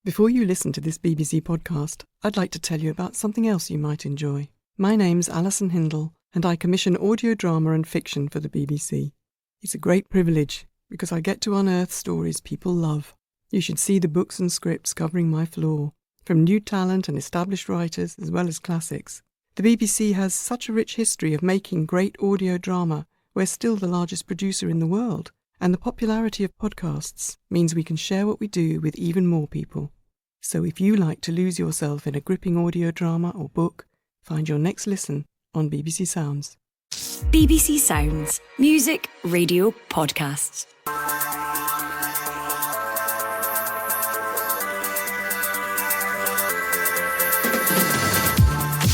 Before you listen to this BBC podcast, I'd like to tell you about something else you might enjoy. My name's Alison Hindle, and I commission audio drama and fiction for the BBC. It's a great privilege, because I get to unearth stories people love. You should see the books and scripts covering my floor, from new talent and established writers as well as classics. The BBC has such a rich history of making great audio drama. We're still the largest producer in the world, and the popularity of podcasts means we can share what we do with even more people. So if you like to lose yourself in a gripping audio drama or book, find your next listen on BBC Sounds. BBC Sounds. Music, radio, podcasts.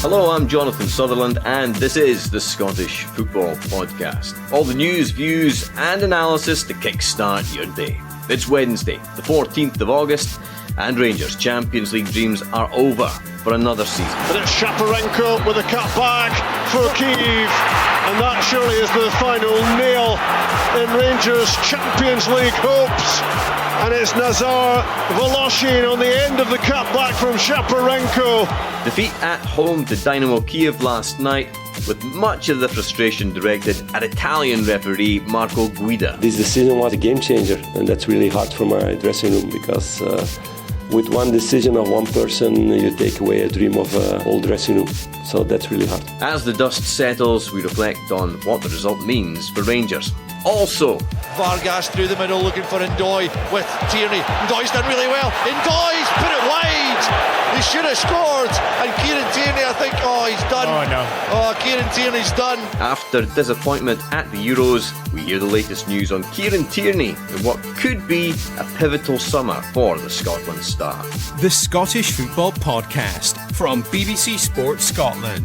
Hello, I'm Jonathan Sutherland, and this is the Scottish Football Podcast. All the news, views, and analysis to kickstart your day. It's Wednesday, the 14th of August, and Rangers' Champions League dreams are over for another season. But it's Shaparenko with a cutback for Kyiv, and that surely is the final nail in Rangers' Champions League hopes. And it's Nazar Voloshin on the end of the cutback from Shaparenko. Defeat at home to Dynamo Kyiv last night, with much of the frustration directed at Italian referee Marco Guida. This decision was a game changer, and that's really hard for my dressing room because with one decision of one person, you take away a dream of a whole dressing room. So that's really hard. As the dust settles, we reflect on what the result means for Rangers. Also, Vargas through the middle looking for Ndoye with Tierney. Ndoye's done really well. Ndoye's put it wide. He should have scored. And Kieran Tierney, I think, he's done. Oh, no. Oh, Kieran Tierney's done. After disappointment at the Euros, we hear the latest news on Kieran Tierney and what could be a pivotal summer for the Scotland star. The Scottish Football Podcast from BBC Sport Scotland.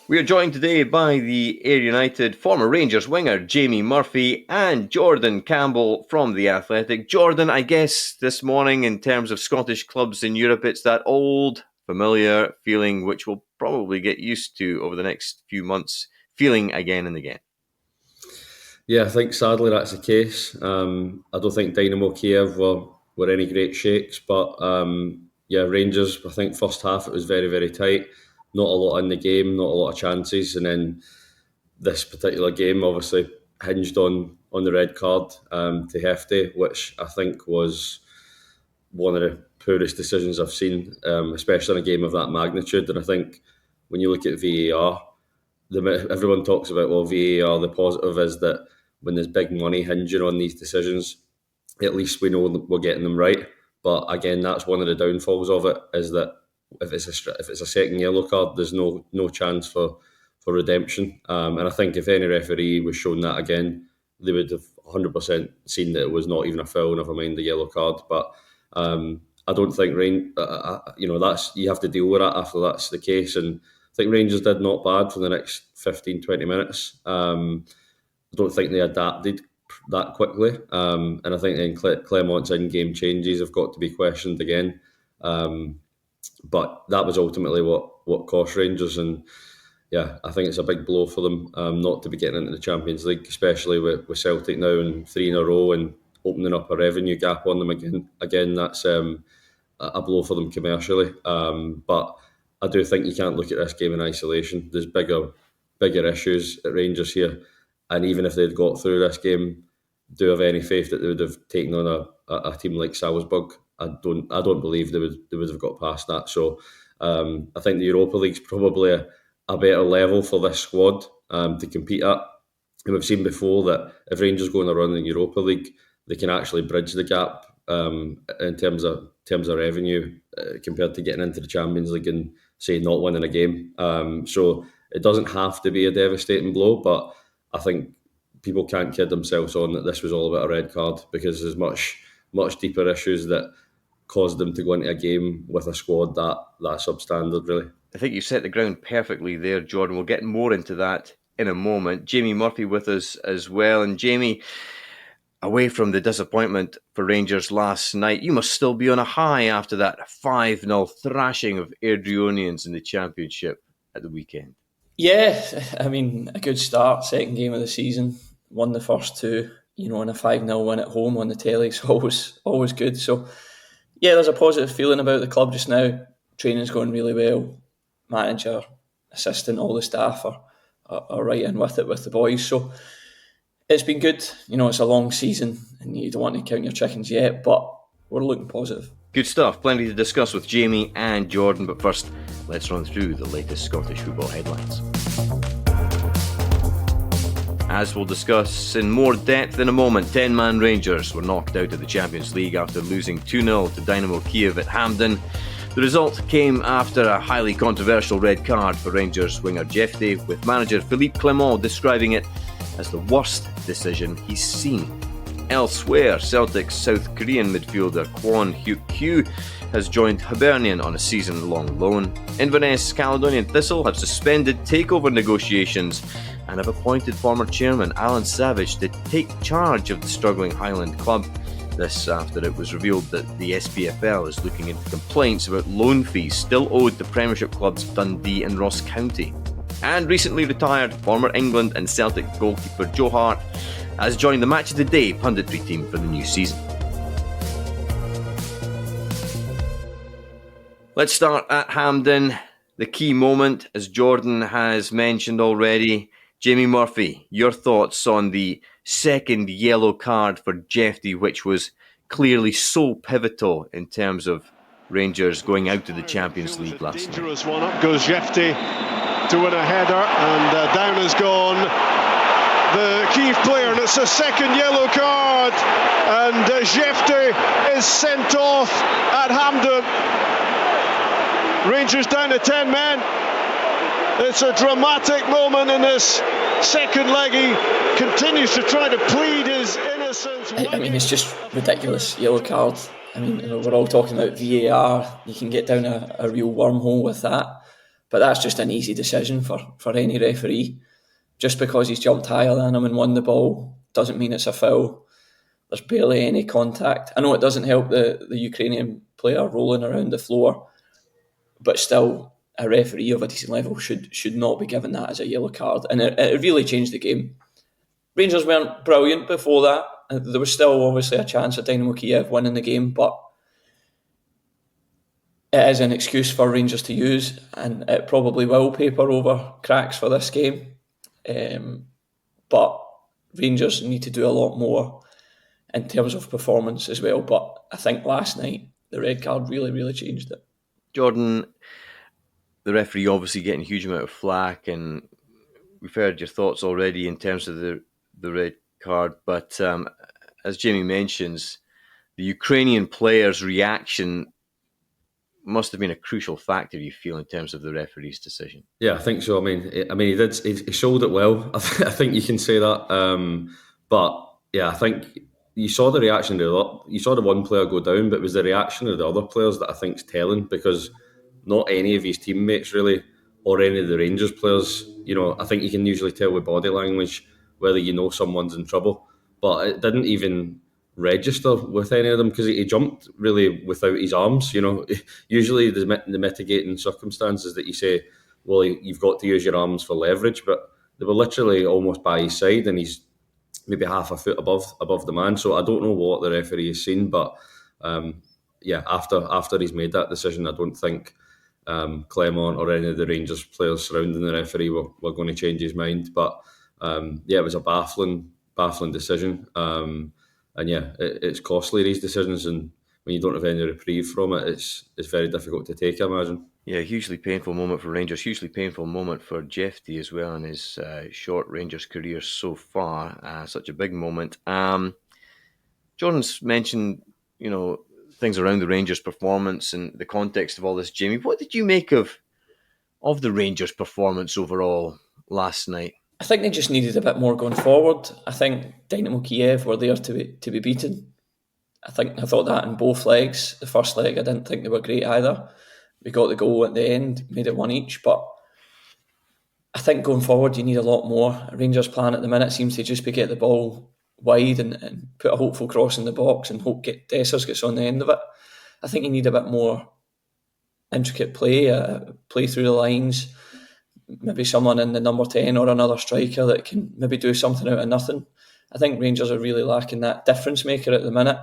We are joined today by the Ayr United former Rangers winger Jamie Murphy and Jordan Campbell from The Athletic. Jordan, I guess this morning in terms of Scottish clubs in Europe, it's that old familiar feeling which we'll probably get used to over the next few months, feeling again and again. Yeah, I think sadly that's the case. I don't think Dynamo Kyiv were any great shakes, but Rangers, I think first half it was very, very tight. Not a lot in the game, not a lot of chances, and then this particular game obviously hinged on the red card to Hefty, which I think was one of the poorest decisions I've seen, especially in a game of that magnitude. And I think when you look at VAR, everyone talks about, VAR, the positive is that when there's big money hinging on these decisions, at least we know we're getting them right. But again, that's one of the downfalls of it, is that if it's a second yellow card, there's no chance for redemption. And I think if any referee was shown that again, they would have 100% seen that it was not even a foul, never mind the yellow card. But I don't think that's, you have to deal with that after that's the case. And I think Rangers did not bad for the next 15-20 minutes. I don't think they adapted that quickly. And I think then Clermont's in-game changes have got to be questioned again. But that was ultimately what cost Rangers, and yeah, I think it's a big blow for them not to be getting into the Champions League, especially with Celtic now in 3 in a row and opening up a revenue gap on them again. Again, that's a blow for them commercially. But I do think you can't look at this game in isolation. There's bigger issues at Rangers here, and even if they'd got through this game, do have any faith that they would have taken on a team like Salzburg? I don't believe they would have got past that. So I think the Europa League's probably a better level for this squad to compete at. And we've seen before that if Rangers go on a run in the Europa League, they can actually bridge the gap in terms of revenue compared to getting into the Champions League and say not winning a game. So it doesn't have to be a devastating blow, but I think people can't kid themselves on that this was all about a red card, because there's much deeper issues that caused them to go into a game with a squad that substandard, really. I think you set the ground perfectly there, Jordan. We'll get more into that in a moment. Jamie Murphy with us as well. And Jamie, away from the disappointment for Rangers last night, you must still be on a high after that 5-0 thrashing of Airdrieonians in the Championship at the weekend. Yeah, I mean, a good start, second game of the season. Won the first two. and a 5-0 win at home on the telly is always good. So, yeah, there's a positive feeling about the club just now. Training's going really well. Manager, assistant, all the staff are right in with it with the boys. So it's been good. It's a long season and you don't want to count your chickens yet, but we're looking positive. Good stuff. Plenty to discuss with Jamie and Jordan, but first, let's run through the latest Scottish football headlines. As we'll discuss in more depth in a moment, 10-man Rangers were knocked out of the Champions League after losing 2-0 to Dynamo Kyiv at Hampden. The result came after a highly controversial red card for Rangers winger Jefty, with manager Philippe Clement describing it as the worst decision he's seen. Elsewhere, Celtic's South Korean midfielder Kwon Hyuk-kyu has joined Hibernian on a season-long loan. Inverness Caledonian Thistle have suspended takeover negotiations and have appointed former chairman Alan Savage to take charge of the struggling Highland club. This after it was revealed that the SPFL is looking into complaints about loan fees still owed to Premiership clubs Dundee and Ross County. And recently retired former England and Celtic goalkeeper Joe Hart has joined the Match of the Day punditry team for the new season. Let's start at Hampden. The key moment, as Jordan has mentioned already. Jamie Murphy, your thoughts on the second yellow card for Jefty, which was clearly so pivotal in terms of Rangers going out to the Champions League last night. Dangerous one. Up goes Jefty to win a header, and down has gone the Kyiv player, and it's a second yellow card, and Jefty is sent off at Hampden. Rangers down to 10 men. It's a dramatic moment in this second leg. He continues to try to plead his innocence. I mean, it's just ridiculous. Yellow card. I mean, we're all talking about VAR. You can get down a real wormhole with that. But that's just an easy decision for any referee. Just because he's jumped higher than him and won the ball doesn't mean it's a foul. There's barely any contact. I know it doesn't help the Ukrainian player rolling around the floor, but still, a referee of a decent level should not be given that as a yellow card. And it really changed the game. Rangers weren't brilliant before that. There was still obviously a chance of Dynamo Kyiv winning the game, but it is an excuse for Rangers to use, and it probably will paper over cracks for this game. But Rangers need to do a lot more in terms of performance as well. But I think last night, the red card really, really changed it. Jordan, the referee obviously getting a huge amount of flack, and we've heard your thoughts already in terms of the red card. But as Jamie mentions, the Ukrainian player's reaction must have been a crucial factor, you feel, in terms of the referee's decision. Yeah, I think so. I mean, he showed it well. I think you can say that. But yeah, I think you saw the reaction you saw the one player go down, but it was the reaction of the other players that I think is telling, because not any of his teammates really, or any of the Rangers players, I think you can usually tell with body language whether someone's in trouble. But it didn't even register with any of them, because he jumped really without his arms. Usually the mitigating circumstances that you say, well, you've got to use your arms for leverage, but they were literally almost by his side, and he's maybe half a foot above the man. So I don't know what the referee has seen, but after he's made that decision, I don't think Clement or any of the Rangers players surrounding the referee were going to change his mind. But it was a baffling decision. It's costly, these decisions, and when you don't have any reprieve from it, it's very difficult to take, I imagine. Yeah, hugely painful moment for Rangers, hugely painful moment for Jefty as well in his short Rangers career so far. Such a big moment. Jordan's mentioned, things around the Rangers' performance and the context of all this. Jamie, what did you make of the Rangers' performance overall last night? I think they just needed a bit more going forward. I think Dynamo Kyiv were there to be beaten. I thought that in both legs. The first leg, I didn't think they were great either. We got the goal at the end, made it 1 each, but I think going forward you need a lot more. Rangers' plan at the minute seems to just be get the ball wide and put a hopeful cross in the box and hope Dessers gets on the end of it. I think you need a bit more intricate play through the lines. Maybe someone in the number 10 or another striker that can maybe do something out of nothing. I think Rangers are really lacking that difference maker at the minute.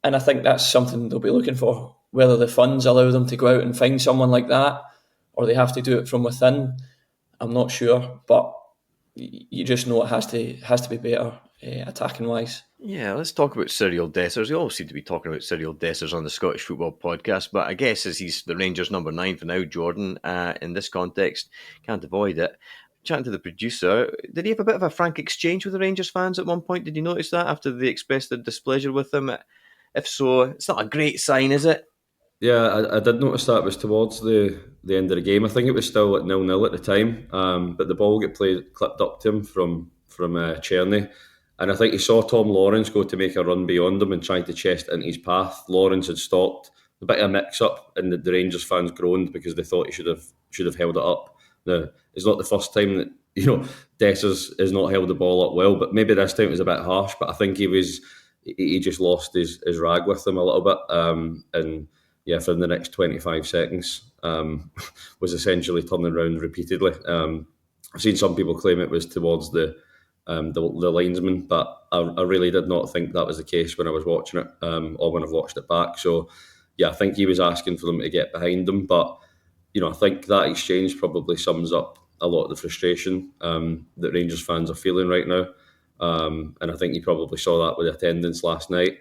And I think that's something they'll be looking for. Whether the funds allow them to go out and find someone like that, or they have to do it from within, I'm not sure. But you just know it has to be better attacking wise. Yeah, let's talk about Cyril Dessers. We always seem to be talking about Cyril Dessers on the Scottish Football Podcast, but I guess as he's the Rangers number 9 for now, Jordan, in this context, can't avoid it. Chatting to the producer, did he have a bit of a frank exchange with the Rangers fans at one point? Did you notice that after they expressed their displeasure with him? If so, it's not a great sign, is it? Yeah, I did notice that. It was towards the end of the game. I think it was still at 0-0 at the time, but the ball got clipped up to him from Tierney. And I think he saw Tom Lawrence go to make a run beyond him and trying to chest into his path. Lawrence had stopped. A bit of a mix-up, and the Rangers fans groaned because they thought he should have held it up. Now, it's not the first time that Dessers has not held the ball up well, but maybe this time it was a bit harsh. But I think he just lost his rag with him a little bit, and yeah, for the next 25 seconds, was essentially turning around repeatedly. I've seen some people claim it was towards the linesman, but I really did not think that was the case when I was watching it, or when I've watched it back. So yeah, I think he was asking for them to get behind him, but I think that exchange probably sums up a lot of the frustration that Rangers fans are feeling right now, and I think you probably saw that with the attendance last night.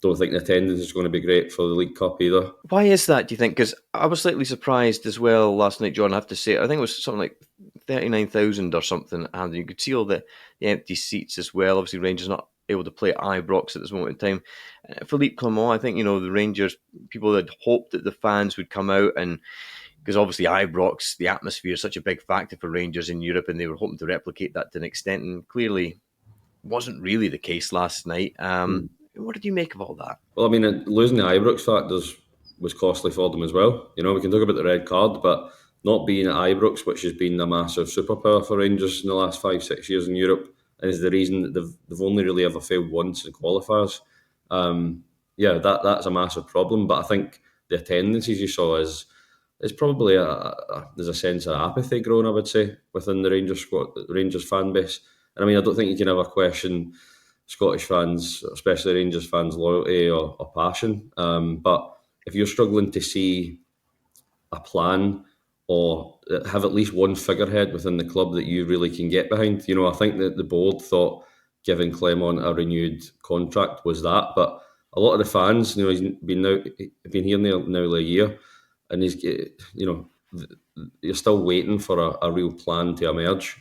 Don't think the attendance is going to be great for the League Cup either. Why is that, do you think? Because I was slightly surprised as well last night, John, I have to say. I think it was something like 39,000 or something, and you could see all the empty seats as well. Obviously, Rangers not able to play at Ibrox at this moment in time. Philippe Clement, I think, the Rangers, people had hoped that the fans would come out, and because obviously Ibrox, the atmosphere is such a big factor for Rangers in Europe, and they were hoping to replicate that to an extent, and clearly wasn't really the case last night. What did you make of all that? Well, I mean, losing the Ibrox factors was costly for them as well. We can talk about the red card, but not being at Ibrox, which has been a massive superpower for Rangers in the last 5-6 years in Europe, and is the reason that they've only really ever failed once in qualifiers. That's a massive problem. But I think the attendances you saw is probably there's a sense of apathy growing, I would say, within the Rangers squad, the Rangers fan base. And I mean, I don't think you can ever question Scottish fans, especially Rangers fans' loyalty or passion. But if you're struggling to see a plan or have at least one figurehead within the club that you really can get behind, I think that the board thought giving Clement a renewed contract was that. But a lot of the fans, he's been here nearly a year, and he's, you're still waiting for a real plan to emerge.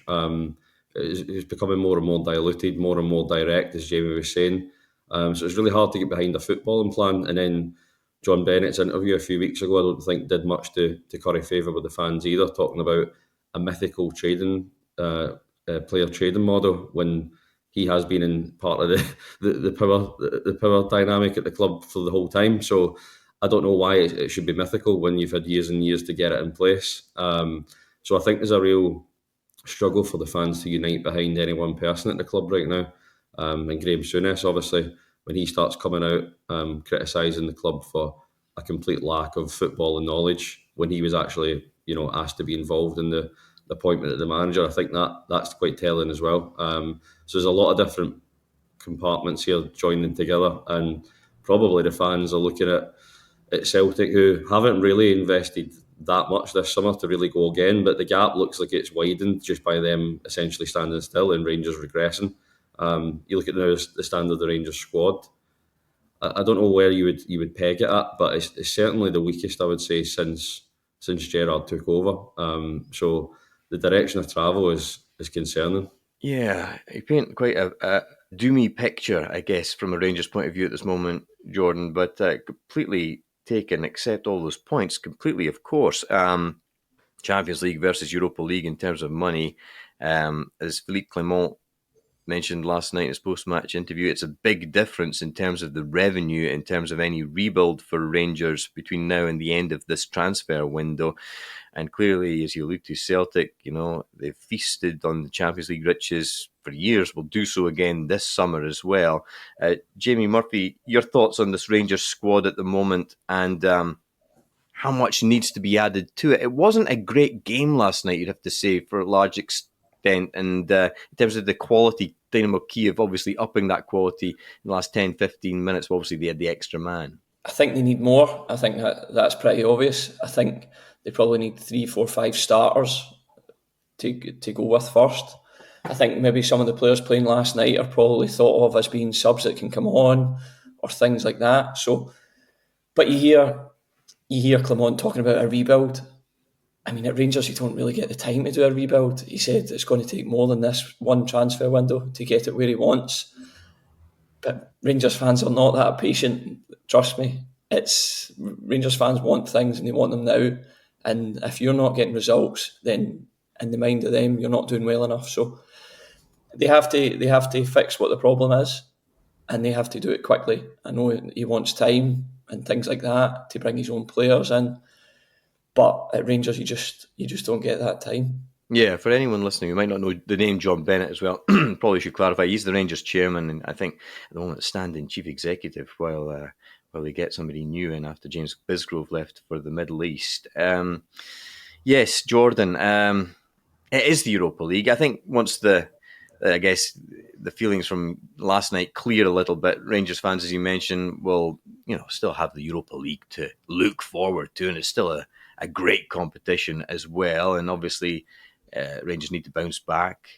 It's becoming more and more diluted, more and more direct, as Jamie was saying. So it's really hard to get behind a footballing plan. And then John Bennett's interview a few weeks ago, I don't think did much to curry favour with the fans either, talking about a mythical trading player trading model when he has been in part of the power dynamic at the club for the whole time. So I don't know why it should be mythical when you've had years and years to get it in place. So I think there's a real struggle for the fans to unite behind any one person at the club right now. And Graham Souness, obviously, when he starts coming out criticising the club for a complete lack of football and knowledge when he was actually, asked to be involved in the appointment of the manager, I think that's quite telling as well. So there's a lot of different compartments here joining together, and probably the fans are looking at Celtic, who haven't really invested that much this summer to really go again, but the gap looks like it's widened just by them essentially standing still and Rangers regressing. You look at the standard of the Rangers squad. I don't know where you would peg it at, but it's certainly the weakest, I would say, since Gerrard took over. So the direction of travel is concerning. Yeah, you paint quite a doomy picture, I guess, from a Rangers point of view at this moment, Jordan, but completely take and accept all those points completely, of course. Champions League versus Europa League in terms of money, as Philippe Clement mentioned last night in his post-match interview, it's a big difference in terms of the revenue, in terms of any rebuild for Rangers between now and the end of this transfer window. And clearly, as you allude to, Celtic, they've feasted on the Champions League riches for years, will do so again this summer as well. Jamie Murphy, your thoughts on this Rangers squad at the moment, and how much needs to be added to it? It wasn't a great game last night, you'd have to say, for a large extent, and in terms of the quality Dynamo Kyiv obviously upping that quality in the last 10, 15 minutes. Obviously, they had the extra man. I think they need more. I think that's pretty obvious. I think they probably need 3, 4, 5 starters to go with first. I think maybe some of the players playing last night are probably thought of as being subs that can come on or things like that. So, but you hear Clement talking about a rebuild. I mean, at Rangers, you don't really get the time to do a rebuild. He said it's going to take more than this one transfer window to get it where he wants. But Rangers fans are not that patient. Trust me. Rangers fans want things and they want them now. And if you're not getting results, then in the mind of them, you're not doing well enough. So they have to fix what the problem is, and they have to do it quickly. I know he wants time and things like that to bring his own players in, but at Rangers you just don't get that time. Yeah, for anyone listening who might not know the name John Bennett as well, probably should clarify. He's the Rangers chairman, and I think at the moment standing chief executive while they get somebody new in after James Bisgrove left for the Middle East. Yes, Jordan, it is the Europa League. I think once the feelings from last night clear a little bit, Rangers fans, as you mentioned, will still have the Europa League to look forward to, and it's still a great competition as well. And obviously, Rangers need to bounce back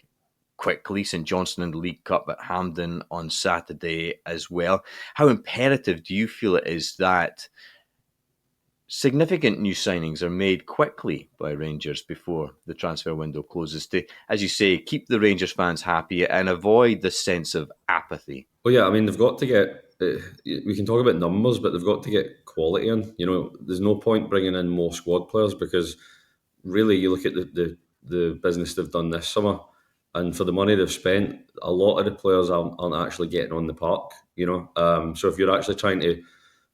quickly. St Johnstone in the League Cup at Hampden on Saturday as well. How imperative do you feel it is that significant new signings are made quickly by Rangers before the transfer window closes to, as you say, keep the Rangers fans happy and avoid the sense of apathy? Well, yeah, I mean, they've got to get... we can talk about numbers, but they've got to get quality in. There's no point bringing in more squad players, because really you look at the business they've done this summer, and for the money they've spent, a lot of the players aren't actually getting on the park. So if you're actually trying to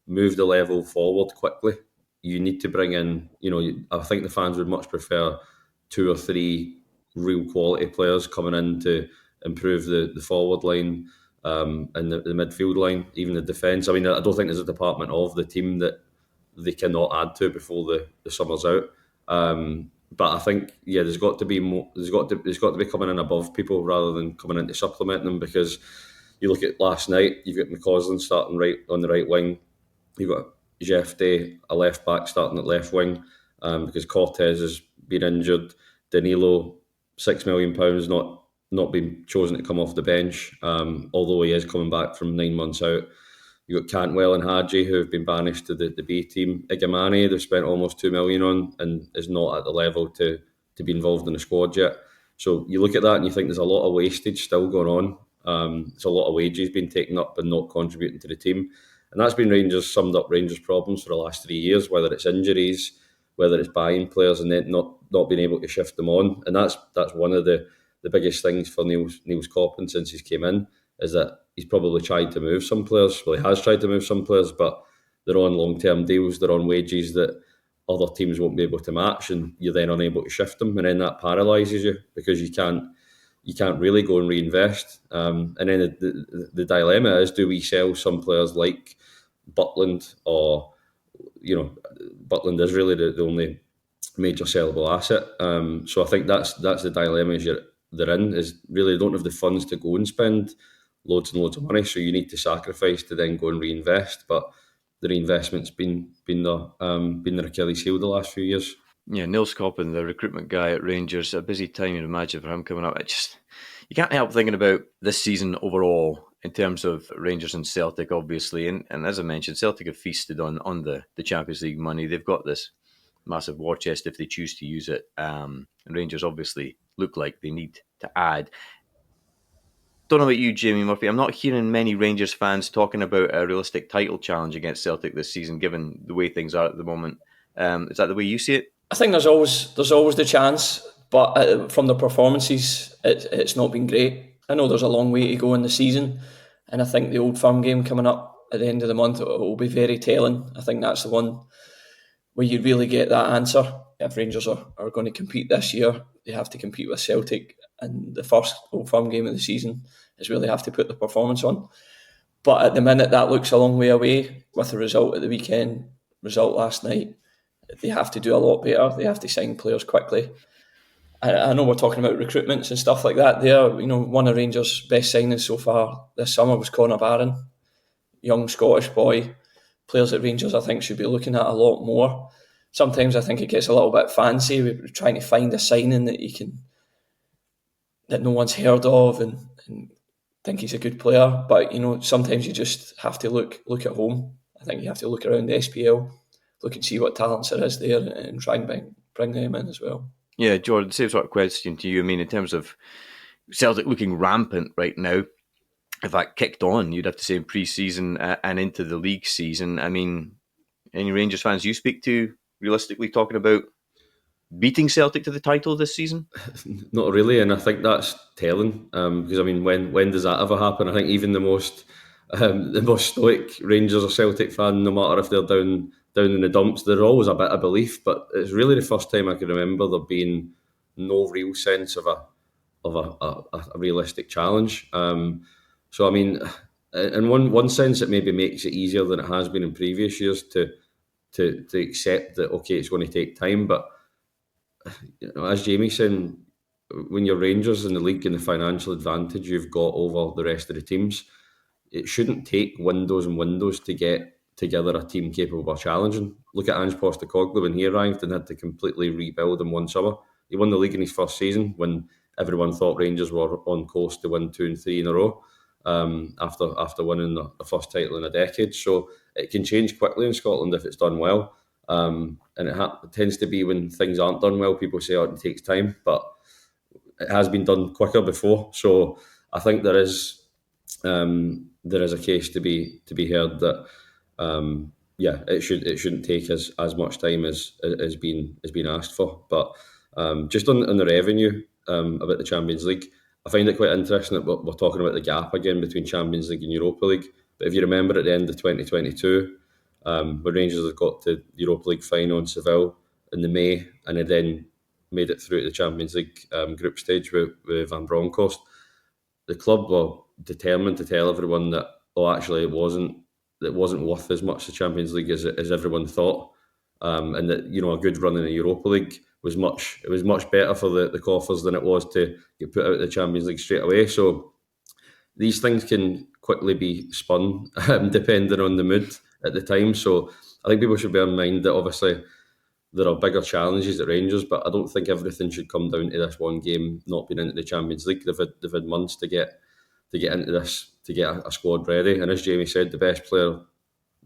move the level forward quickly, you need to bring in, I think the fans would much prefer 2 or 3 real quality players coming in to improve the forward line and the midfield line, even the defence. I mean, I don't think there's a department of the team that they cannot add to before the summer's out. But I think, there's got to be more. There's got to be coming in above people rather than coming in to supplement them, because you look at last night, you've got McCausland starting right on the right wing. You've got Jeff Day, a left back, starting at left wing, because Cortez has been injured. Danilo, £6 million, not been chosen to come off the bench, although he is coming back from 9 months out. You've got Cantwell and Hadji, who have been banished to the B team. Igamani, they've spent almost $2 million on, and is not at the level to be involved in the squad yet. So you look at that and you think there's a lot of wastage still going on. There's a lot of wages being taken up and not contributing to the team. And that's been summed up Rangers' problems for the last 3 years, whether it's injuries, whether it's buying players and then not being able to shift them on. And that's one of the biggest things for Niels Coppin since he's came in, is that he's probably tried to move some players. Well, he has tried to move some players, but they're on long-term deals, they're on wages that other teams won't be able to match, and you're then unable to shift them, and then that paralyses you, because you can't really go and reinvest. And then the dilemma is, do we sell some players like Butland, or Butland is really the only major sellable asset. So I think that's the dilemma they're in, is really they don't have the funds to go and spend loads and loads of money, so you need to sacrifice to then go and reinvest. But the reinvestment's been their Achilles heel the last few years. Yeah, Niels Coppin, the recruitment guy at Rangers, a busy time you'd imagine for him coming up. You can't help thinking about this season overall in terms of Rangers and Celtic, obviously. And as I mentioned, Celtic have feasted on the Champions League money. They've got this massive war chest if they choose to use it. And Rangers obviously look like they need to add. Don't know about you, Jamie Murphy. I'm not hearing many Rangers fans talking about a realistic title challenge against Celtic this season, given the way things are at the moment. Is that the way you see it? I think there's always the chance, but from the performances, it's not been great. I know there's a long way to go in the season, and I think the Old Firm game coming up at the end of the month will be very telling. I think that's the one where you really get that answer. If Rangers are going to compete this year, they have to compete with Celtic, and the first Old Firm game of the season is where they have to put the performance on. But at the minute, that looks a long way away with the result at the weekend, result last night. They have to do a lot better. They have to sign players quickly. I know we're talking about recruitments and stuff like that there. One of Rangers' best signings so far this summer was Connor Barron, young Scottish boy. Players at Rangers I think should be looking at a lot more. Sometimes I think it gets a little bit fancy. We're trying to find a signing that no one's heard of and think he's a good player. But sometimes you just have to look at home. I think you have to look around the SPL, look and see what talents there is there, and try and bring them in as well. Yeah, Jordan, same sort of question to you. I mean, in terms of Celtic looking rampant right now, if that kicked on, you'd have to say in pre-season and into the league season. I mean, any Rangers fans you speak to realistically talking about beating Celtic to the title this season? Not really, and I think that's telling, because I mean, when does that ever happen? I think even the most stoic Rangers or Celtic fan, no matter if they're down in the dumps, there's always a bit of belief. But it's really the first time I can remember there being no real sense of a realistic challenge. So I mean, in one sense, it maybe makes it easier than it has been in previous years to accept that okay, it's going to take time. But as Jamie's saying, when you're Rangers in the league and the financial advantage you've got over the rest of the teams, it shouldn't take windows and windows to get together a team capable of challenging. Look at Ange Postecoglou when he arrived and had to completely rebuild in one summer. He won the league in his first season when everyone thought Rangers were on course to win 2 and 3 in a row, after winning the first title in a decade. So it can change quickly in Scotland if it's done well. And it tends to be when things aren't done well, people say, it takes time, but it has been done quicker before. So I think there is a case to be heard that it shouldn't take as much time as been asked for. But just on the revenue about the Champions League, I find it quite interesting that we're talking about the gap again between Champions League and Europa League. But if you remember at the end of 2022, when Rangers had got to the Europa League final in Seville in the May, and had then made it through to the Champions League group stage with Van Bronckhorst, the club were determined to tell everyone that actually it wasn't worth as much the Champions League as everyone thought, and that a good run in the Europa League was much better for the coffers than it was to get put out of the Champions League straight away. So these things can quickly be spun depending on the mood at the time. So I think people should bear in mind that obviously there are bigger challenges at Rangers, but I don't think everything should come down to this one game not being into the Champions League. They've had months to get into this, to get a squad ready. And as Jamie said, the best player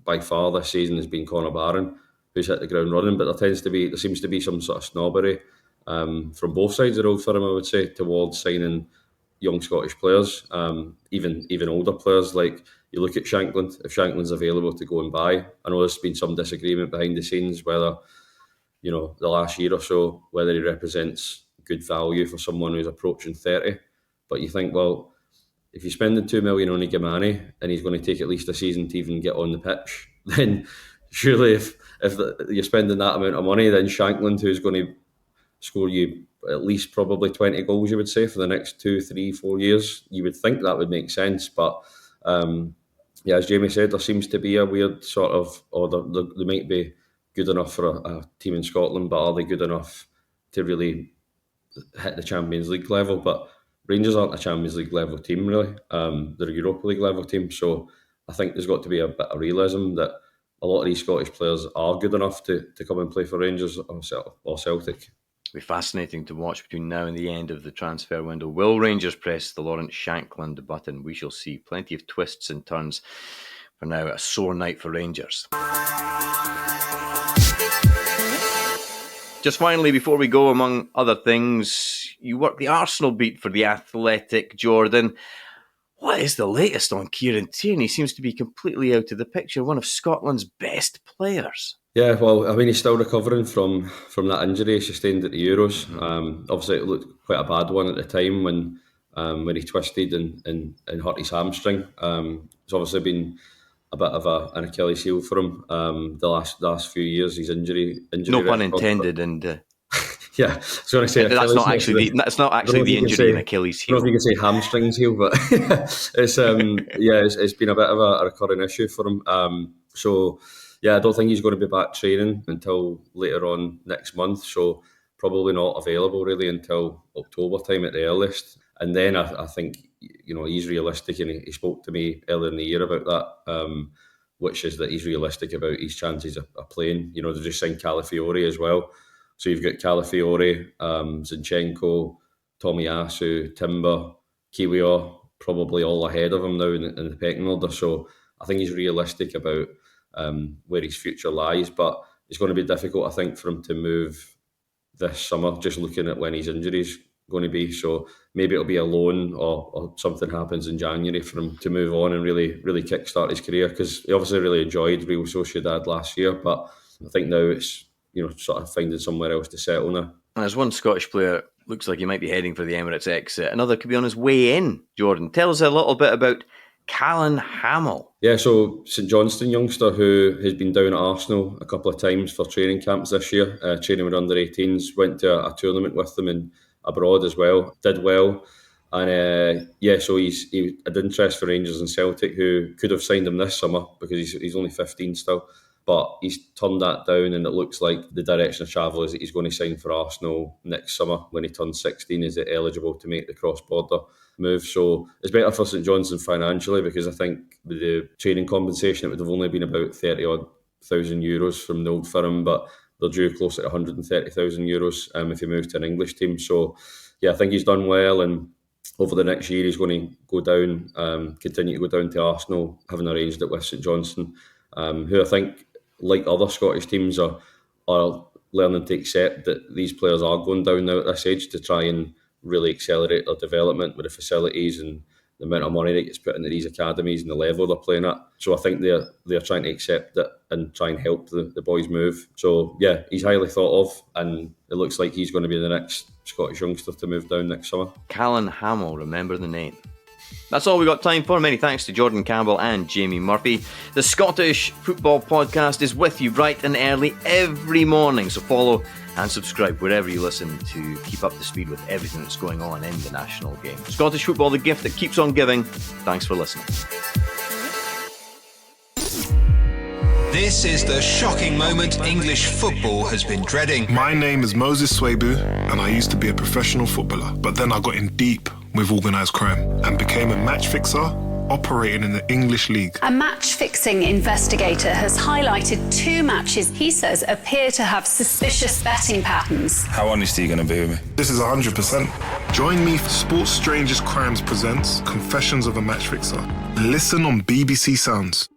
by far this season has been Connor Barron, who's hit the ground running. But there seems to be some sort of snobbery from both sides of the road for him, I would say, towards signing young Scottish players, even older players. Like, you look at Shankland, if Shankland's available to go and buy. I know there's been some disagreement behind the scenes whether, the last year or so, whether he represents good value for someone who's approaching 30. But you think, well, if you're spending $2 million on Igamani and he's going to take at least a season to even get on the pitch, then surely if you're spending that amount of money, then Shankland, who's going to score you at least probably 20 goals, you would say, for the next 2, 3, 4 years, you would think that would make sense. But as Jamie said, there seems to be a weird sort of, or they might be good enough for a team in Scotland, but are they good enough to really hit the Champions League level? But Rangers aren't a Champions League level team, really. They're a Europa League level team. So I think there's got to be a bit of realism that a lot of these Scottish players are good enough to come and play for Rangers or Celtic. It'll be fascinating to watch between now and the end of the transfer window. Will Rangers press the Lawrence Shankland button? We shall see. Plenty of twists and turns. For now, a sore night for Rangers. Just finally, before we go, among other things, you work the Arsenal beat for The Athletic, Jordan. What is the latest on Kieran Tierney? He seems to be completely out of the picture, one of Scotland's best players. Yeah, well, I mean, he's still recovering from that injury he sustained at the Euros. Obviously, it looked quite a bad one at the time when he twisted and hurt his hamstring. It's obviously been a bit of an Achilles heel for him the last few years. His injury. No pun intended, and yeah, I was going to say that's not actually the injury in Achilles heel. I don't know if you can say hamstrings heel, but it's been a bit of a recurring issue for him. So yeah, I don't think he's going to be back training until later on next month. So probably not available really until October time at the earliest. And then I think, he's realistic, and he spoke to me earlier in the year about that, which is that he's realistic about his chances of playing. They just signed Calafiori as well. So you've got Calafiori, Zinchenko, Tomiyasu, Timber, Kiwior, probably all ahead of him now in the pecking order. So I think he's realistic about where his future lies, but it's going to be difficult, I think, for him to move this summer, just looking at when his injury's going to be. So maybe it'll be a loan or something happens in January for him to move on and really kickstart his career, because he obviously really enjoyed Real Sociedad last year, but I think now it's sort of finding somewhere else to settle now. And there's one Scottish player, looks like he might be heading for the Emirates exit. Another could be on his way in. Jordan, tell us a little bit about Callum Hamill. Yeah, so St Johnstone youngster who has been down at Arsenal a couple of times for training camps this year, training with under-18s, went to a tournament with them and abroad as well, did well. And so he had interest for Rangers and Celtic, who could have signed him this summer because he's only 15 still. But he's turned that down, and it looks like the direction of travel is that he's going to sign for Arsenal next summer when he turns 16. Is it eligible to make the cross-border move? So it's better for St Johnstone financially, because I think with the training compensation it would have only been about 30,000 euros from the Old Firm, but they're due close to 130,000 euros if he moves to an English team. So yeah, I think he's done well, and over the next year he's going to go down, continue to go down to Arsenal, having arranged it with St Johnstone, who I think, like other Scottish teams, are learning to accept that these players are going down now at this age to try and really accelerate their development with the facilities and the amount of money that gets put into these academies and the level they're playing at. So I think they're trying to accept it and try and help the boys move. So yeah, he's highly thought of, and it looks like he's going to be the next Scottish youngster to move down next summer. Callum Hamill, remember the name. That's all we got time for. Many thanks to Jordan Campbell and Jamie Murphy. The Scottish Football Podcast is with you bright and early every morning, so follow and subscribe wherever you listen to keep up to speed with everything that's going on in the national game. Scottish football, the gift that keeps on giving. Thanks for listening. This is the shocking moment English football has been dreading. My name is Moses Swabu, and I used to be a professional footballer, but then I got in deep with organised crime and became a match fixer operating in the English League. A match-fixing investigator has highlighted 2 matches he says appear to have suspicious betting patterns. How honest are you going to be with me? This is 100%. Join me for Sports Strangers Crimes presents Confessions of a Match Fixer. Listen on BBC Sounds.